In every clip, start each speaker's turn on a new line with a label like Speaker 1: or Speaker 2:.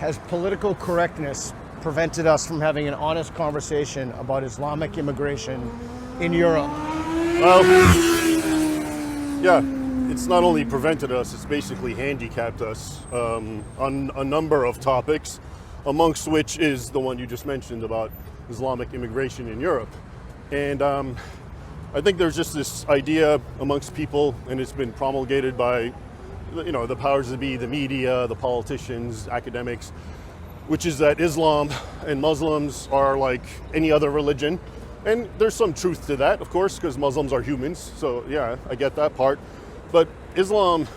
Speaker 1: Has political correctness prevented us from having an honest conversation about Islamic immigration in Europe?
Speaker 2: Well, yeah, it's not only prevented us, it's basically handicapped us on a number of topics, amongst which is the one you just mentioned about Islamic immigration in Europe. And I think there's just this idea amongst people, and it's been promulgated by the powers that be, the media, the politicians, academics, which is that Islam and Muslims are like any other religion. And there's some truth to that, of course, because Muslims are humans. So yeah, I get that part. But Islam,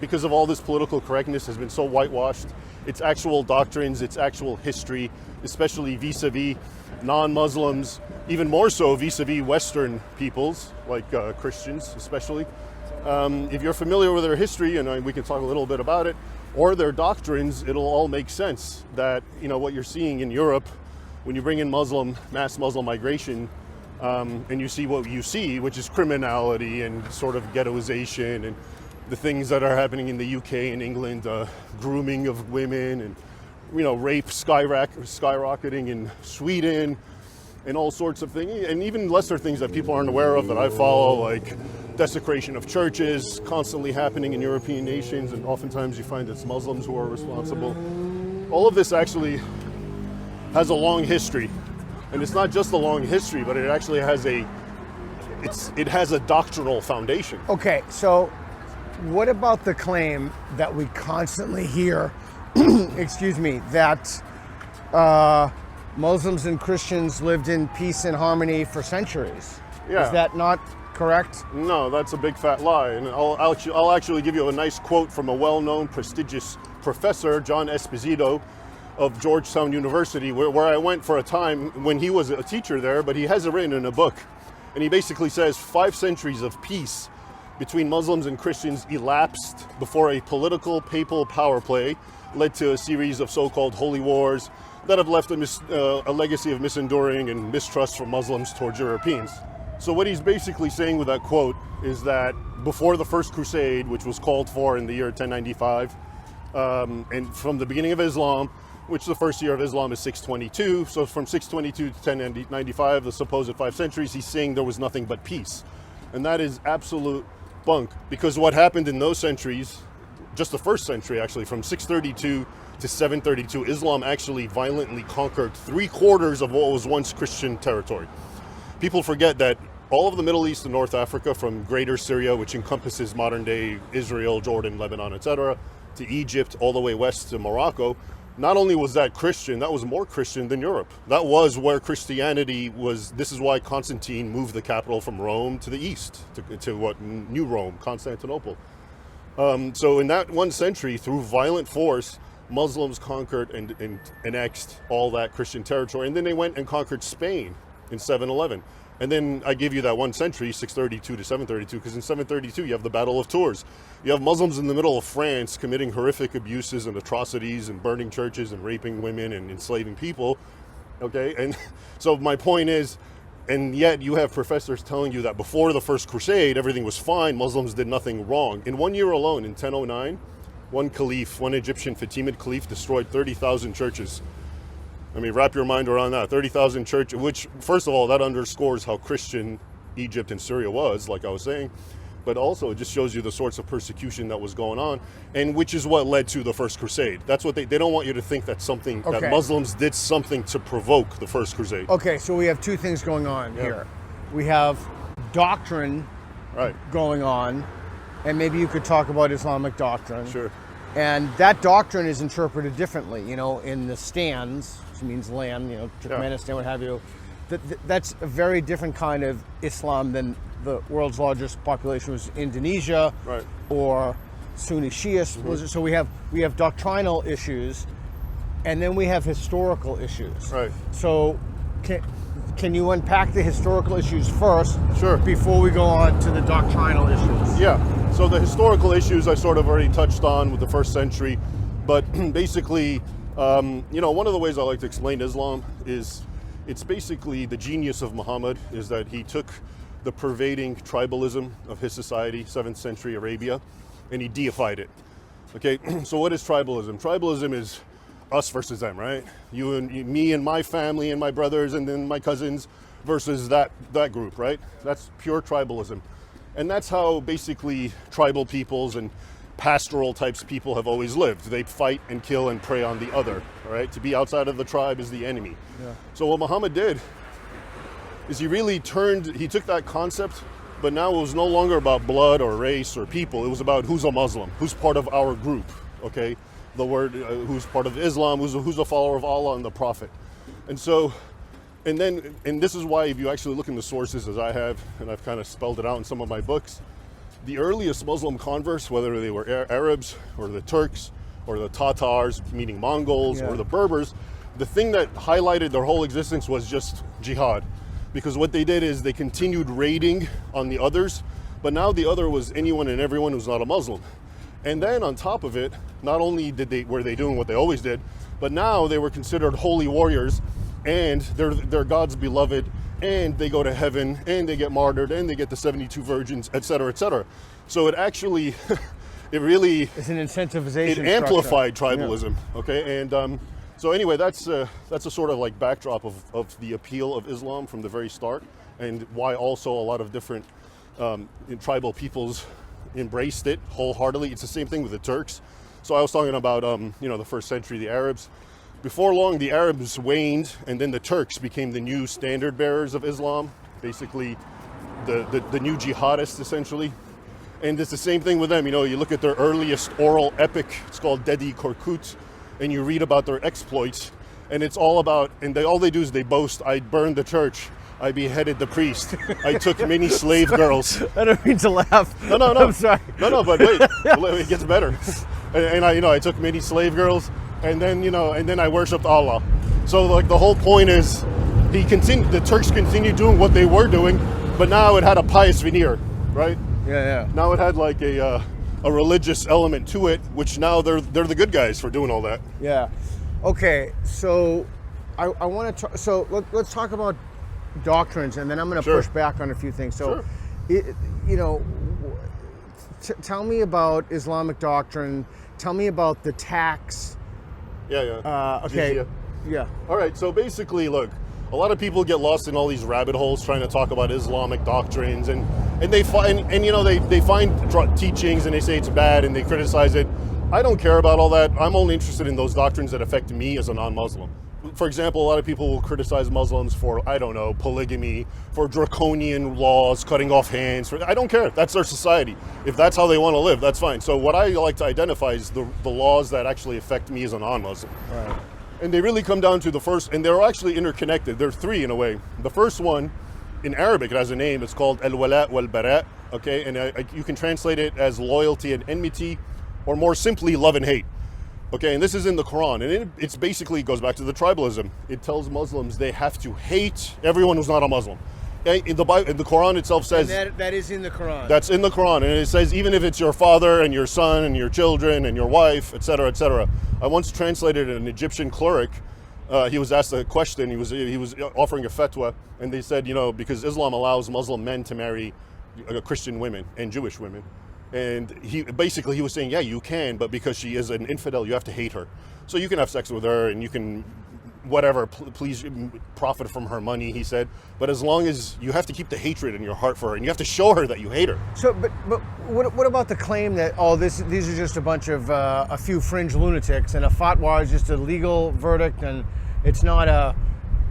Speaker 2: because of all this political correctness, has been so whitewashed. Its actual doctrines, its actual history, especially vis-a-vis non-Muslims, even more so vis-a-vis Western peoples, like Christians especially. If you're familiar with their history, and we can talk a little bit about it, or their doctrines, it'll all make sense that what you're seeing in Europe, when you bring in mass Muslim migration, and you see what you see, which is criminality and sort of ghettoization and the things that are happening in the UK and England, grooming of women and rape skyrocketing in Sweden, and all sorts of things, and even lesser things that people aren't aware of that I follow, like desecration of churches constantly happening in European nations, and oftentimes you find it's Muslims who are responsible. All of this actually has a long history, and it's not just a long history, but it actually has it has a doctrinal foundation.
Speaker 1: Okay, so what about the claim that we constantly hear, excuse me, that Muslims and Christians lived in peace and harmony for centuries?
Speaker 2: Yeah.
Speaker 1: Is that not correct?
Speaker 2: No, that's a big fat lie. And I'll actually give you a nice quote from a well-known, prestigious professor, John Esposito of Georgetown University, where I went for a time when he was a teacher there, but he has it written in a book. And he basically says 5 centuries of peace between Muslims and Christians elapsed before a political papal power play led to a series of so-called holy wars that have left a legacy of misenduring and mistrust from Muslims towards Europeans. So what he's basically saying with that quote is that before the First Crusade, which was called for in the year 1095, and from the beginning of Islam, which the first year of Islam is 622, so from 622 to 1095, the supposed 5 centuries, he's saying there was nothing but peace. And that is absolute bunk, because what happened in those centuries, just the first century actually, from 632 to 732, Islam actually violently conquered 3/4 of what was once Christian territory. People forget that all of the Middle East and North Africa, from Greater Syria, which encompasses modern-day Israel, Jordan, Lebanon, etc., to Egypt, all the way west to Morocco, not only was that Christian, that was more Christian than Europe. That was where Christianity was. This is why Constantine moved the capital from Rome to the east, to what, New Rome, Constantinople. So in that 1 century, through violent force, Muslims conquered and annexed all that Christian territory. And then they went and conquered Spain in 711. And then I give you that 1 century, 632 to 732, because in 732 you have the Battle of Tours. You have Muslims in the middle of France committing horrific abuses and atrocities and burning churches and raping women and enslaving people. Okay, and so my point is, and yet you have professors telling you that before the First Crusade everything was fine, Muslims did nothing wrong. In 1 year alone, in 1009, one Egyptian Fatimid caliph destroyed 30,000 churches. I mean, wrap your mind around that. 30,000 churches, which, first of all, that underscores how Christian Egypt and Syria was, like I was saying. But also, it just shows you the sorts of persecution that was going on, and which is what led to the First Crusade. That's what they don't want you to think that that Muslims did something to provoke the First Crusade.
Speaker 1: Okay, so we have 2 things going on here. We have doctrine going on, and maybe you could talk about Islamic doctrine.
Speaker 2: Sure.
Speaker 1: And that doctrine is interpreted differently, in the stands, which means land, Turkmenistan, what have you. That's a very different kind of Islam than the world's largest population was Indonesia, or Sunni Shia. Mm-hmm. So we have doctrinal issues, and then we have historical issues.
Speaker 2: Right.
Speaker 1: So can you unpack the historical issues first?
Speaker 2: Sure.
Speaker 1: Before we go on to the doctrinal issues?
Speaker 2: Yeah. So the historical issues I sort of already touched on with the first century, but basically, one of the ways I like to explain Islam is it's basically the genius of Muhammad is that he took the pervading tribalism of his society, 7th century Arabia, and he deified it. Okay, so what is tribalism? Tribalism is us versus them, right? Me and my family and my brothers and then my cousins versus that group, right? That's pure tribalism. And that's how basically tribal peoples and pastoral types of people have always lived. They fight and kill and prey on the other, all right? To be outside of the tribe is the enemy.
Speaker 1: Yeah.
Speaker 2: So what Muhammad did is he took that concept, but now it was no longer about blood or race or people. It was about who's a Muslim, who's part of our group, okay? The word, who's part of Islam, who's a follower of Allah and the Prophet. And so, and this is why if you actually look in the sources as I have, and I've kind of spelled it out in some of my books, the earliest Muslim converts, whether they were Arabs or the Turks or the Tatars, meaning Mongols, or the Berbers, the thing that highlighted their whole existence was just jihad. Because what they did is they continued raiding on the others, but now the other was anyone and everyone who's not a Muslim. And then on top of it, not only were they doing what they always did, but now they were considered holy warriors, and they're God's beloved, and they go to heaven, and they get martyred, and they get the 72 virgins, etc., etc. So it actually, it's an incentivization. It amplified tribalism. Yeah. Okay, and so anyway, that's a sort of like backdrop of the appeal of Islam from the very start, and why also a lot of different tribal peoples embraced it wholeheartedly. It's the same thing with the Turks. So I was talking about the first century, the Arabs. Before long, the Arabs waned, and then the Turks became the new standard bearers of Islam, basically the new jihadists, essentially. And it's the same thing with them. You look at their earliest oral epic, it's called Dedi Korkut, and you read about their exploits, and it's all about, and all they do is they boast, I burned the church, I beheaded the priest, I took many slave girls.
Speaker 1: I don't mean to laugh.
Speaker 2: No.
Speaker 1: I'm sorry.
Speaker 2: No, but wait, it gets better. And I took many slave girls, and then I worshipped Allah. So like the whole point is, the Turks continued doing what they were doing, but now it had a pious veneer, right?
Speaker 1: Yeah.
Speaker 2: Now it had like a religious element to it, which now they're the good guys for doing all that.
Speaker 1: Yeah. Okay. So I want to. So let's talk about doctrines, and then I'm going to push back on a few things. So, tell me about Islamic doctrine. Tell me about the tax.
Speaker 2: Yeah.
Speaker 1: Okay.
Speaker 2: Jizya.
Speaker 1: Yeah.
Speaker 2: All right. So basically, look, a lot of people get lost in all these rabbit holes trying to talk about Islamic doctrines, and they find they find teachings and they say it's bad and they criticize it. I don't care about all that. I'm only interested in those doctrines that affect me as a non-Muslim. For example, a lot of people will criticize Muslims for, polygamy, for draconian laws, cutting off hands. I don't care. That's their society. If that's how they want to live, that's fine. So what I like to identify is the laws that actually affect me as a non-Muslim.
Speaker 1: Right.
Speaker 2: And they really come down to the first, and they're actually interconnected. There are three in a way. The first one, in Arabic, it has a name. It's called al-wala wal-bara, okay? And you can translate it as loyalty and enmity, or more simply, love and hate. Okay, and this is in the Quran, and it's basically goes back to the tribalism. It tells Muslims they have to hate everyone who's not a Muslim. In the Quran itself says...
Speaker 1: And that is in the Quran.
Speaker 2: That's in the Quran, and it says even if it's your father and your son and your children and your wife, etc., etc. I once translated an Egyptian cleric. He was asked a question. He was offering a fatwa, and they said, because Islam allows Muslim men to marry Christian women and Jewish women. And he was saying, yeah, you can, but because she is an infidel, you have to hate her. So you can have sex with her and you can, please profit from her money, he said. But as long as you have to keep the hatred in your heart for her, and you have to show her that you hate her.
Speaker 1: So, but what about the claim that, these are just a bunch of, a few fringe lunatics, and a fatwa is just a legal verdict, and it's not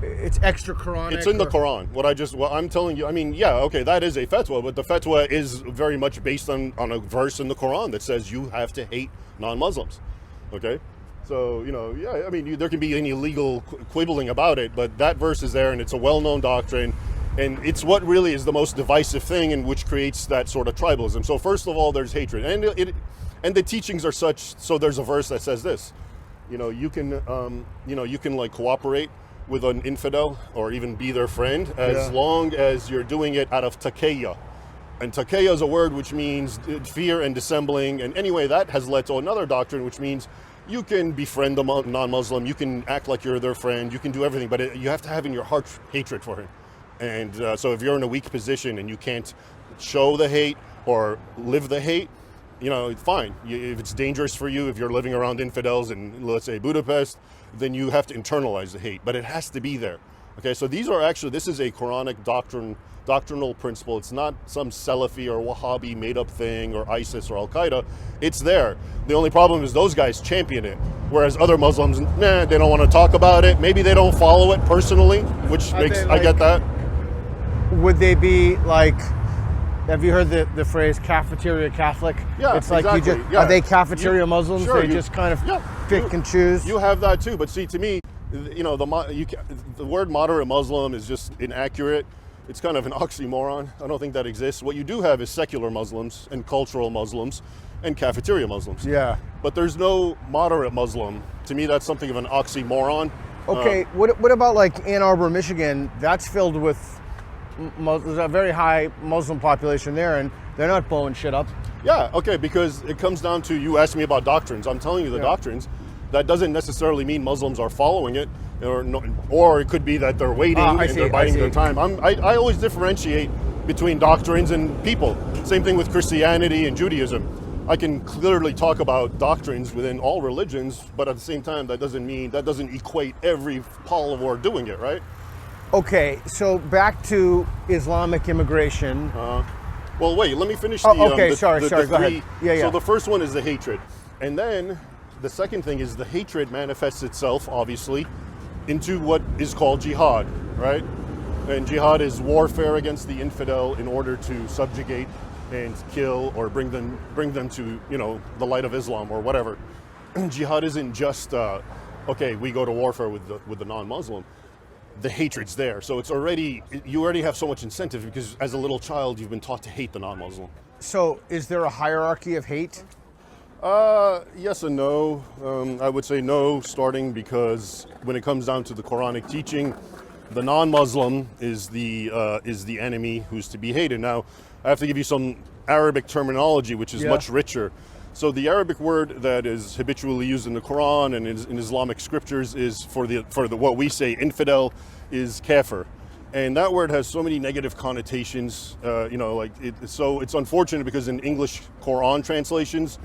Speaker 1: it's extra Quranic?
Speaker 2: It's in the Quran. What I'm telling you, that is a fatwa, but the fatwa is very much based on a verse in the Quran that says you have to hate non-Muslims. Okay? So, there can be any legal quibbling about it, but that verse is there, and it's a well-known doctrine, and it's what really is the most divisive thing, and which creates that sort of tribalism. So first of all, there's hatred, and the teachings are such. So there's a verse that says this. You can cooperate with an infidel or even be their friend as long as you're doing it out of taqiyya. And taqiyya is a word which means fear and dissembling, and anyway that has led to another doctrine which means you can befriend a non-Muslim, you can act like you're their friend, you can do everything, but you have to have in your heart hatred for him. And so if you're in a weak position and you can't show the hate or live the hate, fine. If it's dangerous for you, if you're living around infidels in, let's say, Budapest, then you have to internalize the hate, but it has to be there. Okay, so this is a Quranic doctrinal principle. It's not some Salafi or Wahhabi made-up thing or ISIS or Al-Qaeda. It's there. The only problem is those guys champion it, whereas other Muslims, they don't want to talk about it. Maybe they don't follow it personally, which I get that.
Speaker 1: Would they be like, have you heard the phrase cafeteria Catholic?
Speaker 2: Yeah,
Speaker 1: it's like
Speaker 2: exactly.
Speaker 1: Are they cafeteria Muslims?
Speaker 2: Sure,
Speaker 1: they just kind of pick and choose?
Speaker 2: You have that too, but see, to me, the word moderate Muslim is just inaccurate. It's kind of an oxymoron. I don't think that exists. What you do have is secular Muslims and cultural Muslims and cafeteria Muslims.
Speaker 1: Yeah.
Speaker 2: But there's no moderate Muslim. To me, that's something of an oxymoron.
Speaker 1: Okay, what about like Ann Arbor, Michigan? That's filled with, there's a very high Muslim population there, and they're not blowing shit up.
Speaker 2: Yeah, okay, because it comes down to, you asked me about doctrines. I'm telling you the doctrines. That doesn't necessarily mean Muslims are following it, or it could be that they're waiting and they're biding their time. I always differentiate between doctrines and people. Same thing with Christianity and Judaism. I can clearly talk about doctrines within all religions, but at the same time, that doesn't equate every follower doing it, right?
Speaker 1: Okay, so back to Islamic immigration.
Speaker 2: Well, wait, let me finish
Speaker 1: sorry, go ahead. Yeah.
Speaker 2: So the first one is the hatred. And then the second thing is the hatred manifests itself, obviously, into what is called jihad, right? And jihad is warfare against the infidel in order to subjugate and kill or bring them to, the light of Islam or whatever. Jihad isn't just, we go to warfare with the non-Muslim. The hatred's there. So you already have so much incentive because as a little child, you've been taught to hate the non-Muslim.
Speaker 1: So is there a hierarchy of hate?
Speaker 2: Yes and no. I would say no, starting because when it comes down to the Quranic teaching, the non-Muslim is the enemy who's to be hated. Now, I have to give you some Arabic terminology, which is much richer. So the Arabic word that is habitually used in the Quran and in Islamic scriptures is for what we say infidel is kafir. And that word has so many negative connotations, so it's unfortunate because in English Quran translations,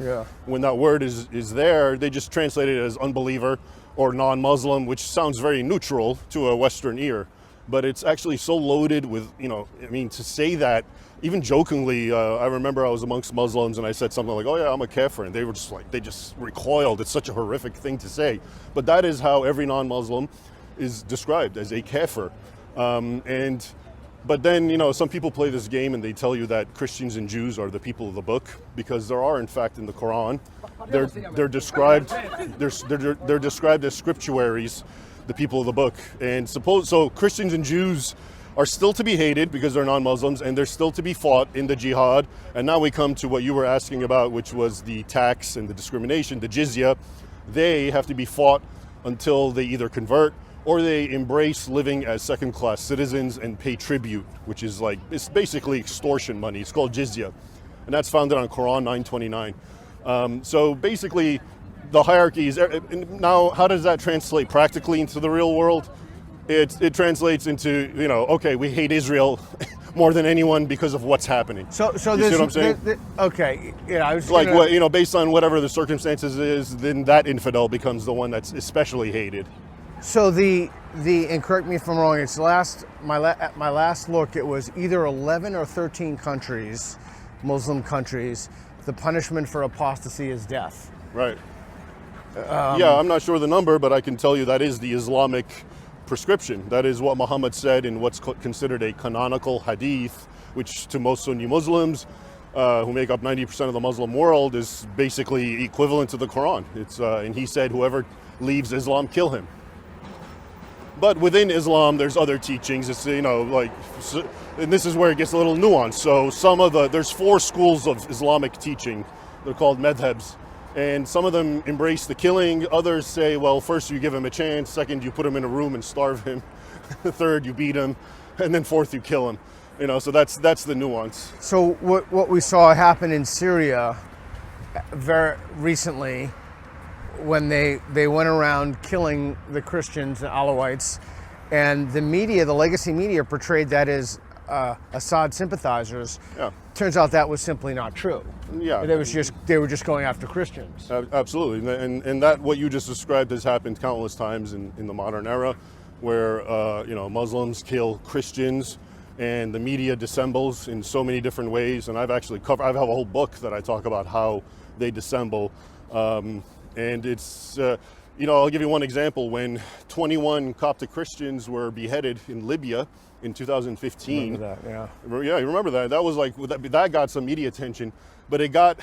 Speaker 2: when that word is there, they just translate it as unbeliever or non-Muslim, which sounds very neutral to a Western ear. But it's actually so loaded with, to say that, even jokingly, I remember I was amongst Muslims and I said something like, oh yeah, I'm a kafir. And they were just like, they just recoiled. It's such a horrific thing to say. But that is how every non-Muslim is described, as a kafir. But then, some people play this game and they tell you that Christians and Jews are the people of the book, because there are, in fact, in the Quran, they're described as scriptuaries, the people of the book. And so Christians and Jews are still to be hated because they're non-Muslims, and they're still to be fought in the jihad. And now we come to what you were asking about, which was the tax and the discrimination, the jizya. They have to be fought until they either convert or they embrace living as second-class citizens and pay tribute, which is it's basically extortion money. It's called jizya, and that's founded on Quran 929. So basically, the hierarchy is, now how does that translate practically into the real world? It translates into, we hate Israel more than anyone because of what's happening.
Speaker 1: So
Speaker 2: you see what I'm saying?
Speaker 1: Okay, yeah, I was
Speaker 2: based on whatever the circumstances is, then that infidel becomes the one that's especially hated.
Speaker 1: So and correct me if I'm wrong, it's my last look, it was either 11 or 13 countries, Muslim countries, the punishment for apostasy is death.
Speaker 2: Right. I'm not sure the number, but I can tell you that is the Islamic prescription. That is what Muhammad said in what's considered a canonical hadith, which to most Sunni Muslims, who make up 90% of the Muslim world, is basically equivalent to the Quran. And he said, whoever leaves Islam, kill him. But within Islam, there's other teachings. It's, and this is where it gets a little nuanced. So there's 4 schools of Islamic teaching. They're called madhabs. And some of them embrace the killing. Others say, well, first you give him a chance. Second, you put him in a room and starve him. Third, you beat him. And then fourth, you kill him. So that's the nuance.
Speaker 1: So what we saw happen in Syria very recently, when they went around killing the Christians and Alawites, and the legacy media portrayed that as Assad sympathizers.
Speaker 2: Yeah.
Speaker 1: turns out that was simply not true.
Speaker 2: Yeah.
Speaker 1: They were just going after Christians.
Speaker 2: Absolutely, and that what you just described has happened countless times in the modern era, where Muslims kill Christians, and the media dissembles in so many different ways. And I've actually I have a whole book that I talk about how they dissemble, and it's I'll give you one example. When 21 Coptic Christians were beheaded in Libya in 2015.
Speaker 1: Remember that, yeah.
Speaker 2: Yeah, you remember that? That was like that got some media attention, but it got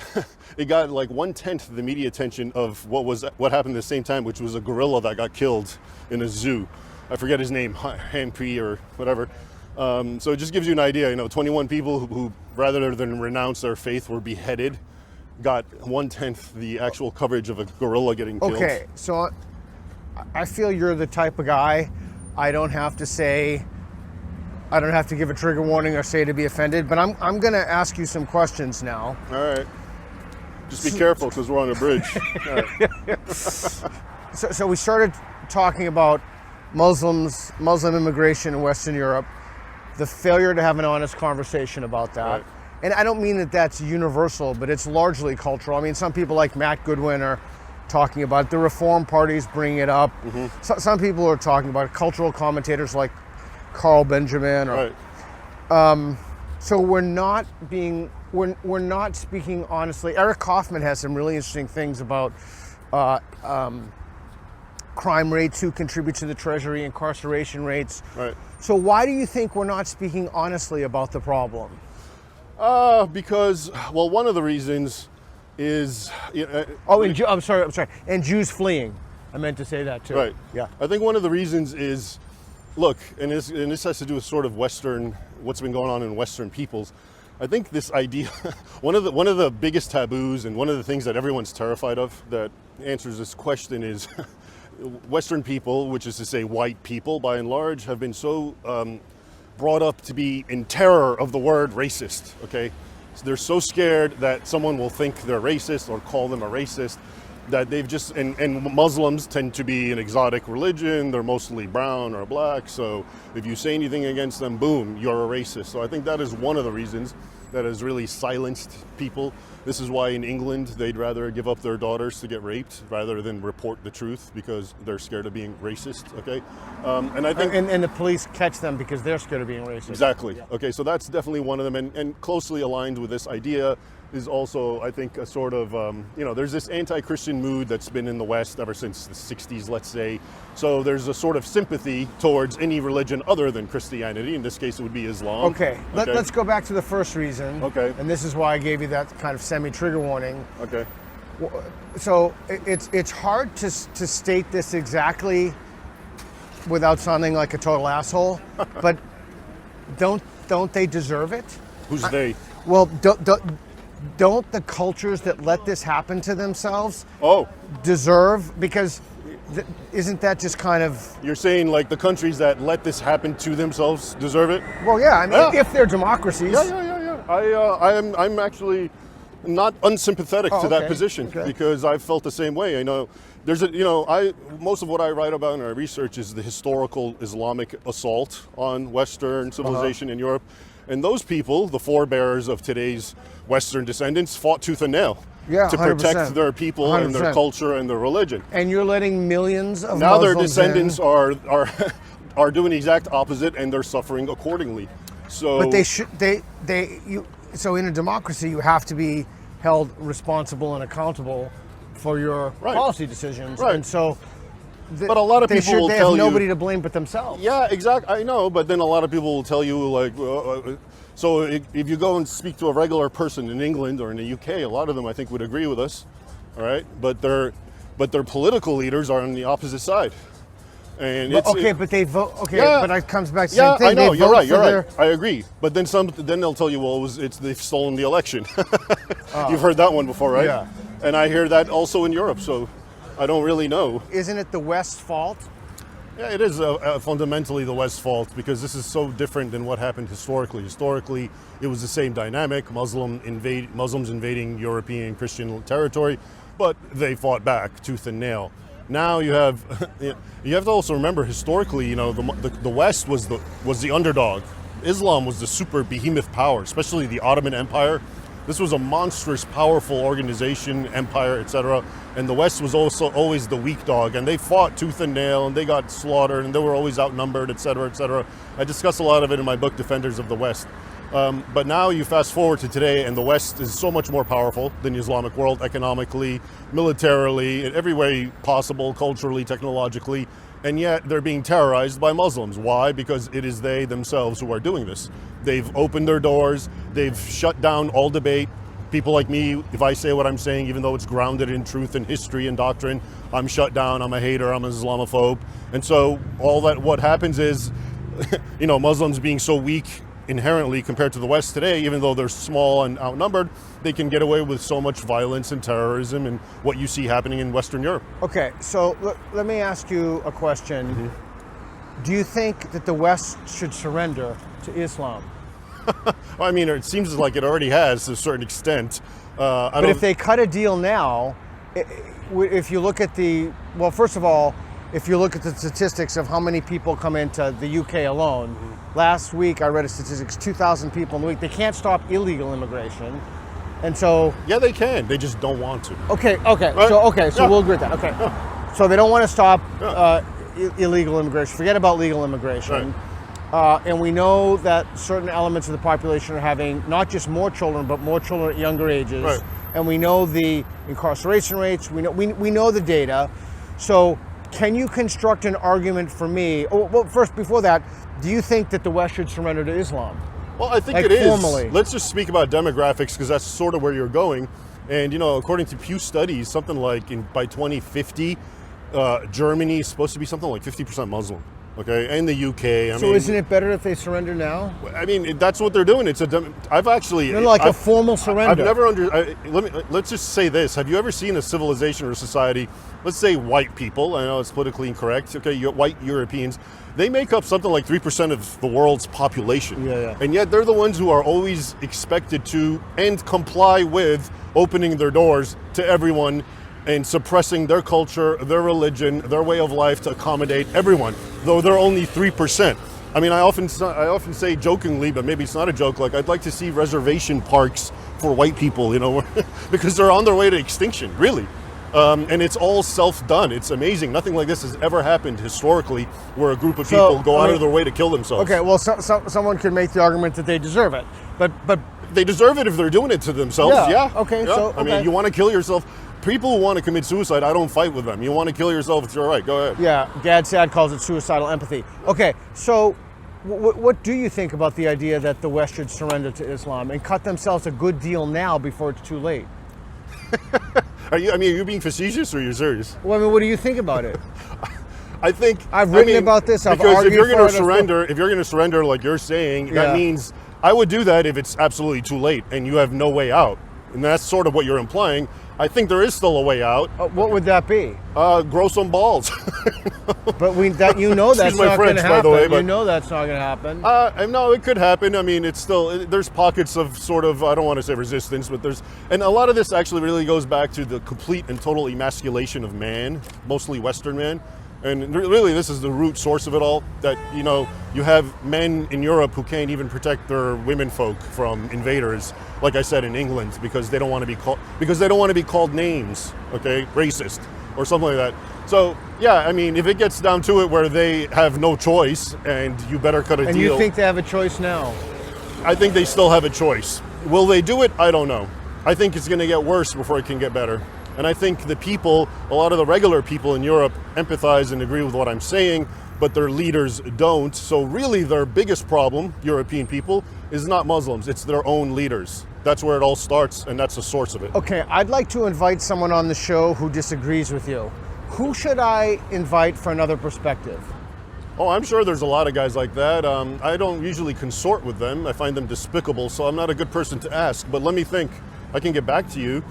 Speaker 2: like 1/10 of the media attention of what happened at the same time, which was a gorilla that got killed in a zoo. I forget his name, Hampy or whatever. So it just gives you an idea. 21 people who rather than renounce their faith were beheaded, got 1/10 the actual coverage of a gorilla getting killed.
Speaker 1: Okay, so I feel you're the type of guy. I don't have to give a trigger warning or say to be offended, but I'm going to ask you some questions now.
Speaker 2: All right. Just be careful because we're on a bridge. All right.
Speaker 1: So we started talking about Muslim immigration in Western Europe, the failure to have an honest conversation about that.
Speaker 2: Right.
Speaker 1: And I don't mean that that's universal, but it's largely cultural. I mean, some people like Matt Goodwin are talking about it. The Reform Party's bringing it up.
Speaker 2: Mm-hmm.
Speaker 1: Some people are talking about it. Cultural commentators like Carl Benjamin.
Speaker 2: Right.
Speaker 1: So we're not speaking honestly. Eric Kaufman has some really interesting things about crime rates, who contribute to the treasury, incarceration rates.
Speaker 2: Right.
Speaker 1: So why do you think we're not speaking honestly about the problem?
Speaker 2: Because one of the reasons is
Speaker 1: I'm sorry. And Jews fleeing. I meant to say that too.
Speaker 2: Right.
Speaker 1: Yeah.
Speaker 2: I think one of the reasons is, look, and this has to do with sort of what's been going on in Western peoples. I think this idea, one of the biggest taboos and one of the things that everyone's terrified of that answers this question is Western people, which is to say white people by and large, have been so brought up to be in terror of the word racist, okay? So they're so scared that someone will think they're racist or call them a racist that they've just, and Muslims tend to be an exotic religion, they're mostly brown or black, so if you say anything against them, boom, you're a racist. So I think that is one of the reasons that has really silenced people. This is why in England they'd rather give up their daughters to get raped rather than report the truth because they're scared of being racist, okay? And I think...
Speaker 1: And the police catch them because they're scared of being racist.
Speaker 2: Exactly.
Speaker 1: Yeah.
Speaker 2: Okay, so that's definitely one of them, and closely aligned with this idea is also, I think, a sort of, there's this anti-Christian mood that's been in the West ever since the 60s, let's say. So there's a sort of sympathy towards any religion other than Christianity. In this case, it would be Islam.
Speaker 1: Okay, let's go back to the first reason.
Speaker 2: Okay.
Speaker 1: And this is why I gave you that kind of semi-trigger warning.
Speaker 2: Okay.
Speaker 1: So it's hard to state this exactly without sounding like a total asshole, but don't they deserve it?
Speaker 2: Who's they?
Speaker 1: Well, don't the cultures that let this happen to themselves deserve, because isn't that just kind of...
Speaker 2: You're saying like the countries that let this happen to themselves deserve it?
Speaker 1: Well, yeah, I mean, if they're democracies.
Speaker 2: Yeah. I'm actually not unsympathetic to that position because I've felt the same way. I know there's most of what I write about in our research is the historical Islamic assault on Western civilization in Europe. And those people, the forebears of today's Western descendants, fought tooth and nail to protect their people 100%. And their culture and their religion.
Speaker 1: And you're letting millions of
Speaker 2: now
Speaker 1: Muslims
Speaker 2: their descendants are doing the exact opposite, and they're suffering accordingly. So,
Speaker 1: but so in a democracy, you have to be held responsible and accountable for your policy decisions.
Speaker 2: Right.
Speaker 1: And so.
Speaker 2: But a lot of people will tell you...
Speaker 1: They have nobody to blame but themselves.
Speaker 2: Yeah, exactly. I know, but then a lot of people will tell you, like, so if you go and speak to a regular person in England or in the UK, a lot of them, I think, would agree with us, all right? But their political leaders are on the opposite side. And
Speaker 1: but they vote. Okay, but it comes back to the same thing.
Speaker 2: I know. You're right. I agree. But then they'll tell you, well, they've stolen the election. You've heard that one before, right?
Speaker 1: Yeah.
Speaker 2: And I hear that also in Europe. So I don't really know.
Speaker 1: Isn't it the West's fault?
Speaker 2: Yeah, it is fundamentally the West's fault because this is so different than what happened historically. Historically, it was the same dynamic: Muslims invading European Christian territory, but they fought back tooth and nail. Now you have to also remember historically, the West was the underdog Islam was the super behemoth power, especially the Ottoman Empire. This was a monstrous, powerful organization, empire, etc. And the West was also always the weak dog, and they fought tooth and nail, and they got slaughtered, and they were always outnumbered, etc., etc. I discuss a lot of it in my book, Defenders of the West. But now you fast forward to today, and the West is so much more powerful than the Islamic world, economically, militarily, in every way possible, culturally, technologically, and yet they're being terrorized by Muslims. Why? Because it is they themselves who are doing this. They've opened their doors, they've shut down all debate. People like me, if I say what I'm saying, even though it's grounded in truth and history and doctrine, I'm shut down, I'm a hater, I'm an Islamophobe. And so what happens is, Muslims being so weak inherently compared to the West today, even though they're small and outnumbered, they can get away with so much violence and terrorism and what you see happening in Western Europe.
Speaker 1: Okay, so let me ask you a question. Mm-hmm. Do you think that the West should surrender to Islam?
Speaker 2: Well, I mean, it seems like it already has to a certain extent.
Speaker 1: But if they cut a deal now, if you look at first of all, if you look at the statistics of how many people come into the UK alone, last week I read a statistics, 2,000 people in the week. They can't stop illegal immigration. And so...
Speaker 2: Yeah, they can. They just don't want to.
Speaker 1: Okay. Right? So we'll agree with that. Okay. Yeah. So they don't want to stop illegal immigration. Forget about legal immigration. Right. And we know that certain elements of the population are having not just more children, but more children at younger ages.
Speaker 2: Right.
Speaker 1: And we know the incarceration rates. We know the data. So can you construct an argument for me? Well, first, before that, do you think that the West should surrender to Islam?
Speaker 2: Well, I think it is. Formally. Let's just speak about demographics, because that's sort of where you're going. And, according to Pew studies, something like by 2050, Germany is supposed to be something like 50% Muslim. Okay, and the UK.
Speaker 1: So isn't it better if they surrender now?
Speaker 2: I mean, that's what they're doing. I've actually...
Speaker 1: a formal surrender.
Speaker 2: I've never let's just say this. Have you ever seen a civilization or a society, let's say white people, I know it's politically incorrect, okay, white Europeans, they make up something like 3% of the world's population.
Speaker 1: Yeah.
Speaker 2: And yet they're the ones who are always expected to and comply with opening their doors to everyone and suppressing their culture, their religion, their way of life to accommodate everyone, though they're only 3%. I mean, I often say jokingly, but maybe it's not a joke, like I'd like to see reservation parks for white people, because they're on their way to extinction, really. And it's all self-done. It's amazing. Nothing like this has ever happened historically where a group of people go out of their way to kill themselves.
Speaker 1: Okay, well, someone could make the argument that they deserve it, but
Speaker 2: they deserve it if they're doing it to themselves, yeah.
Speaker 1: Okay,
Speaker 2: yeah.
Speaker 1: So...
Speaker 2: I mean, you want to kill yourself. People who want to commit suicide, I don't fight with them. You want to kill yourself, it's all right. Go ahead.
Speaker 1: Yeah, Gad Sad calls it suicidal empathy. Okay, so what do you think about the idea that the West should surrender to Islam and cut themselves a good deal now before it's too late?
Speaker 2: Are you being facetious or you're serious?
Speaker 1: Well, I mean, what do you think about it?
Speaker 2: I think
Speaker 1: I've written about this. I've
Speaker 2: because
Speaker 1: argued
Speaker 2: if you're
Speaker 1: going
Speaker 2: to surrender like you're saying, that means I would do that if it's absolutely too late and you have no way out. And that's sort of what you're implying. I think there is still a way out.
Speaker 1: What would that be?
Speaker 2: Grow some balls.
Speaker 1: But that's not going to happen. You know that's not going to happen.
Speaker 2: No, it could happen. I mean, it's still, there's pockets of sort of, I don't want to say resistance, but and a lot of this actually really goes back to the complete and total emasculation of man, mostly Western man. And really, this is the root source of it all, that, you have men in Europe who can't even protect their women folk from invaders, like I said, in England, because they don't want to be called names, okay, racist or something like that. So, yeah, I mean, if it gets down to it where they have no choice and you better cut a deal.
Speaker 1: And you think they have a choice now?
Speaker 2: I think they still have a choice. Will they do it? I don't know. I think it's going to get worse before it can get better. And I think a lot of the regular people in Europe empathize and agree with what I'm saying, but their leaders don't. So really their biggest problem, European people, is not Muslims, it's their own leaders. That's where it all starts, and that's the source of it. Okay,
Speaker 1: I'd like to invite someone on the show who disagrees with you. Who should I invite for another perspective?
Speaker 2: Oh, I'm sure there's a lot of guys like that. I don't usually consort with them. I find them despicable, so I'm not a good person to ask. But let me think. I can get back to you.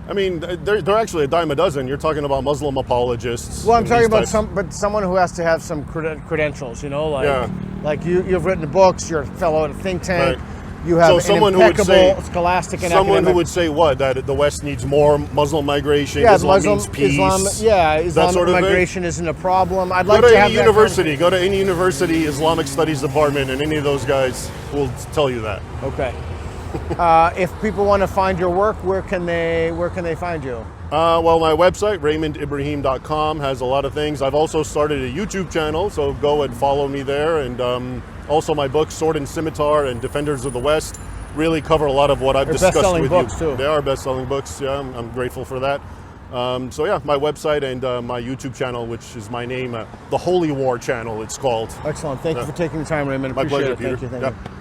Speaker 2: I mean, they're actually a dime a dozen. You're talking about Muslim apologists.
Speaker 1: Well, I'm talking about someone who has to have some credentials, like you've written books, you're a fellow at a think tank,
Speaker 2: right.
Speaker 1: You have
Speaker 2: So
Speaker 1: an
Speaker 2: someone who would
Speaker 1: impeccable
Speaker 2: say,
Speaker 1: scholastic and
Speaker 2: someone
Speaker 1: academic.
Speaker 2: who would say what? That the West needs more Muslim migration, Islam means peace.
Speaker 1: Islamic
Speaker 2: sort of thing?
Speaker 1: migration isn't a problem. I'd
Speaker 2: Go
Speaker 1: like
Speaker 2: to
Speaker 1: to have
Speaker 2: any
Speaker 1: that
Speaker 2: university. Go to any university Islamic Studies department, and any of those guys will tell you that.
Speaker 1: Okay. If people want to find your work, where can they find you?
Speaker 2: Well, my website, RaymondIbrahim.com, has a lot of things. I've also started a YouTube channel, so go and follow me there. And also my books, Sword and Scimitar and Defenders of the West, really cover a lot of what I've discussed
Speaker 1: best-selling
Speaker 2: with
Speaker 1: books,
Speaker 2: you.
Speaker 1: too.
Speaker 2: They are best-selling books, yeah, I'm grateful for that. So yeah, my website and my YouTube channel, which is my name, the Holy War channel, it's called.
Speaker 1: Excellent. Thank you for taking the time, Raymond.
Speaker 2: My
Speaker 1: Appreciate
Speaker 2: pleasure,
Speaker 1: it.
Speaker 2: Peter.
Speaker 1: Thank you.
Speaker 2: Yeah.